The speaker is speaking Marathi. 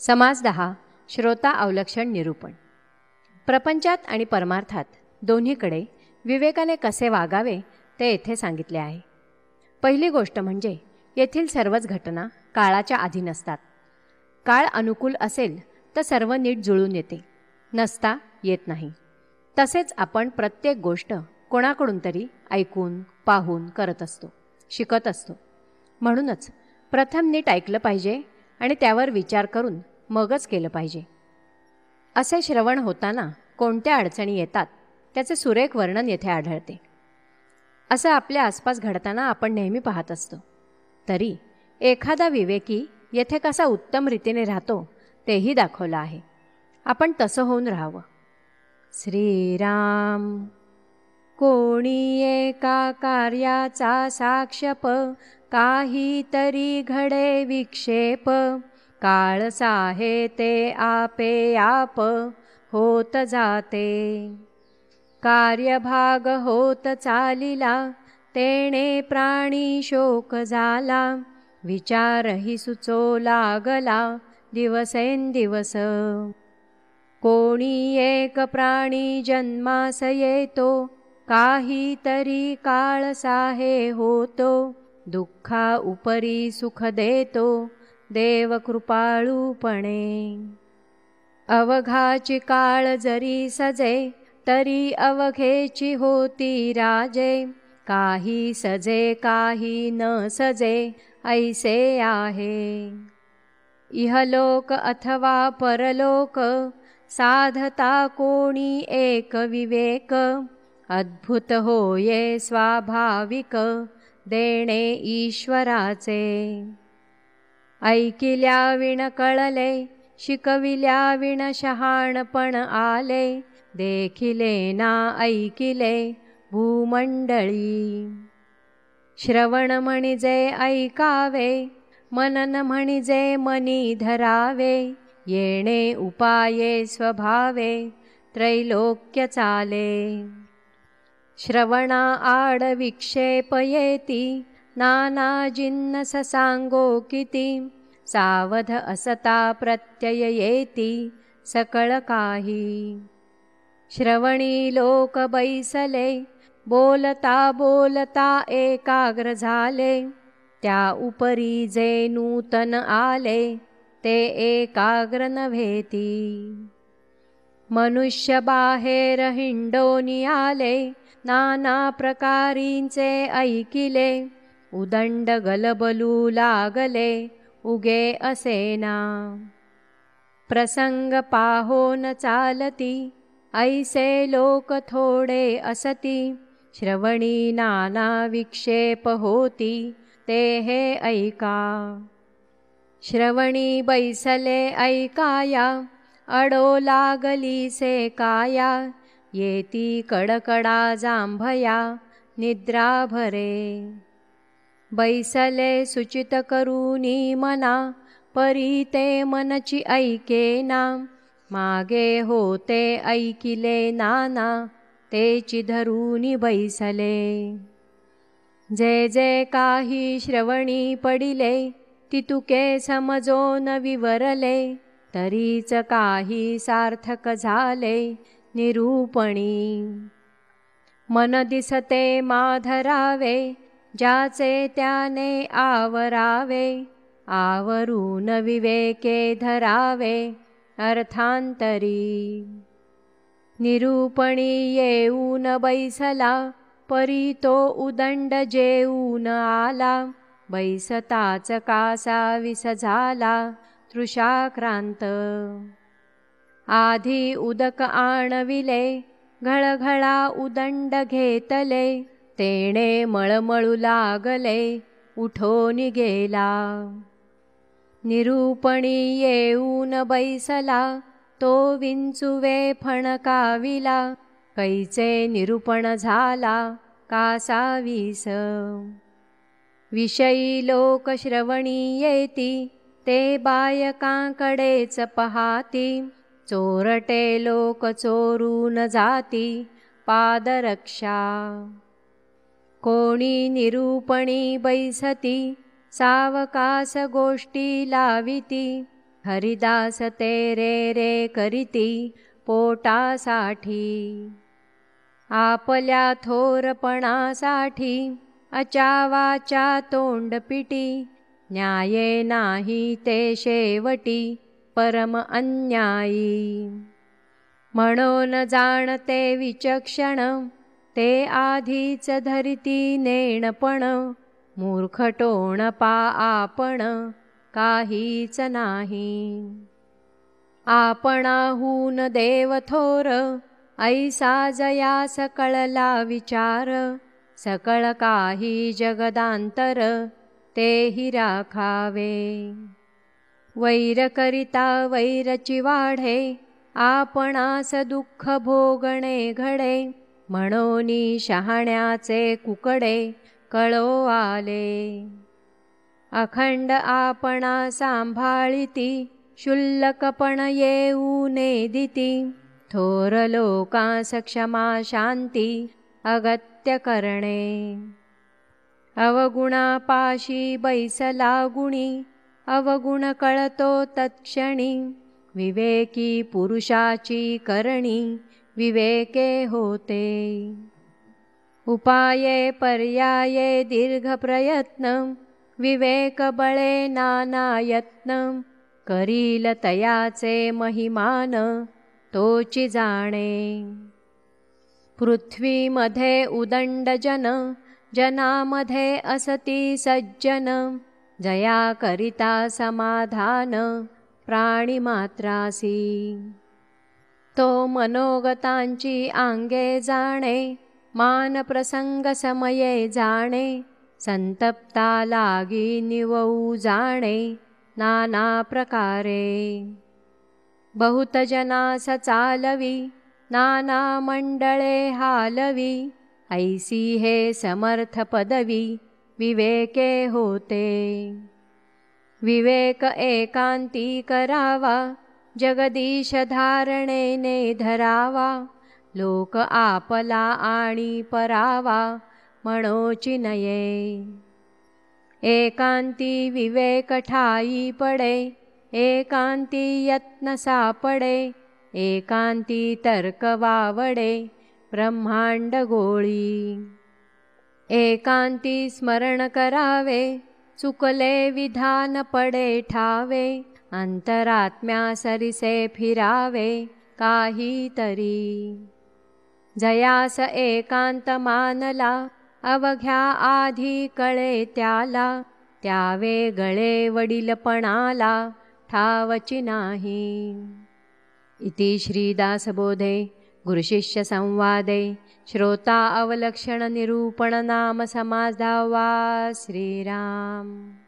समास 10 श्रोता अवलक्षण निरूपण. प्रपंचात आणि परमार्थात दोन्हीकडे विवेकाने कसे वागावे ते येथे सांगितले आहे. पहिली गोष्ट म्हणजे येथील सर्वच घटना काळाच्या अधीन असतात. काळ अनुकूल असेल तर सर्व नीट जुळून येते, नसता येत नाही. तसेच आपण प्रत्येक गोष्ट कोणाकडून तरी ऐकून पाहून करत असतो, शिकत असतो. म्हणूनच प्रथम नीट ऐकलं पाहिजे आणि त्यावर विचार करून मगच केलं पाहिजे. असे श्रवण होताना कोणत्या अडचणी येतात त्याचे सुरेख वर्णन येथे आढळते. असं आपल्या आसपास घडताना आपण नेहमी पाहत असतो. तरी एखादा विवेकी येथे कसा उत्तम रीतीने राहतो तेही दाखवलं आहे. आपण तसं होऊन राहावं. श्रीराम. कोणी एका कार्याचा साक्षप, काहीतरी घडे विक्षेप, काळ साहे ते आपे आप होत जाते. कार्यभाग होत चालिला, तेणे प्राणी शोक झाला, विचारही सुचो लागला दिवसेंदिवस. कोणी एक प्राणी जन्मास येतो, काहीतरी काळ साहे होतो, दुःखा उपरी सुख देतो देव कृपाळूपणे. अवघाची काळ जरी सजे, तरी अवघेची होती राजे, काही सजे काही न सजे ऐसे आहे. इहलोक अथवा परलोक, साधता कोणी एक विवेक, अद्भुत होये स्वाभाविक देणे ईश्वराचे. ऐकिल्या विण कळले, शिकविल्या विण शहाणपण आले, देखिले ना ऐकिले भूमंडळी. श्रवण म्हणजे ऐकावे, मनन म्हणजे मनी धरावे, येणे उपाये स्वभावे त्रैलोक्य चाले. श्रवणा आड विक्षेप येती, नाना जिन्नस सांगो किती, सावध असता प्रत्यय येती सकळ काही. श्रवणी लोक बैसले, बोलता बोलता एकाग्र झाले, त्या उपरी जे नूतन आले ते एकाग्र नव्हेती. मनुष्य बाहेर हिंडोनी आले, नाना प्रकारींचे ऐकिले, उदंड गलबलू लागले उगे असेना. प्रसंग पाहोन चालती, ऐसे लोक थोडे असती, श्रवणी नाना विक्षेप होती ते हे ऐका. श्रवणी बैसले ऐकाया, अडो लागली से काया, येती कडकडा जांभया निद्रा भरे. बैसले सुचित करूनी मना, परी ते मनची ऐकेना, मागे होते ऐकिले नाना तेची धरूनी बैसले. जे जे काही श्रवणी पडिले, तितुके समजोन विवरले, तरीच काही सार्थक झाले निरूपणी. मन दिसते माधरावे, ज्याचे त्याने आवरावे, आवरून विवेके धरावे अर्थांतरी. निरूपणी येऊन बैसला, परी तो उदंड जेऊन आला, बैसताच कासा विस झाला तृषाक्रांत. आधी उदक आणविले, घळघळा उदंड घेतले, तेणे मळमळू लागले उठोनी गेला. निरूपणी येऊन बैसला, तो विंचुवे फणकाविला, कैचे निरूपण झाला कासा विस. विषयी लोक श्रवणी येती, ते बायकांकडेच पहाती, चोरटे लोक चोरून जाती पादरक्षा. कोणी निरूपणी बैसती, सावकास गोष्टी लाविती, हरिदास तेरे रे करीती पोटासाठी। आपल्या थोरपणासाठी अचावाच्या तोंडपिटी, न्याये नाही ते शेवटी परम अन्यायी। म्हणून जाणते विचक्षण ते आधीच धरिती नेणपण, मूर्ख टोणपा आपण काहीच नाही। आपणाहून देव थोर ऐसा जयास कळला विचार, सकळ काही जगदांतर तेहि राखावे। वैर करिता वैरची वाढे, आपणास दुःख भोगणे घडे, म्हणूनी शहाण्याचे कुकडे कळो आले। अखंड आपणा सांभाळिती, शुल्लकपण येऊ नेदिती, थोर लोकांस क्षमा शांती अगत्य करणे। अवगुणापाशी बैसला गुणी, अवगुण कळतो तत्क्षणी, विवेकी पुरुषाची करणी विवेके होते। उपाये पर्याये दीर्घ प्रयत्न, विवेक बळे नाना यत्न, करील तयाचे महिमान तोची जाणे। पृथ्वीमध्ये उदंड जन, जनामध्ये असती सज्जन, जया करिता समाधान प्राणिमात्रासी। तो मनोगतांची आंगे जाणे, मान प्रसंग समये जाणे, संतप्ता लागी निवऊ जाणे नाना प्रकारे। बहुत जनास चालवी, नाना मंडळे हालवी, ऐसी हे समर्थ पदवी विवेके होते। विवेक एकांती करावा, जगदीश धारणेने धरावा, लोक आपला आणि परावा म्हणोची नये। एकांती विवेक ठाई पडे, एकांती यत्न सापडे, एकांती तर्क वावडे ब्रह्मांड गोळी। एकांती स्मरण करावे, चुकले विधान पडे ठावे, अंतरात्म्या सरिसे फिरावे काहीतरी। जयास एकांत मानला, अवघ्या आधी कळे त्याला, त्यावे गळे वडीलपणाला ठावची नाही। इति श्रीदासबोधे गुरुशिष्य संवादे श्रोता अवलक्षण निरूपण नाम समास 10वा। श्रीराम।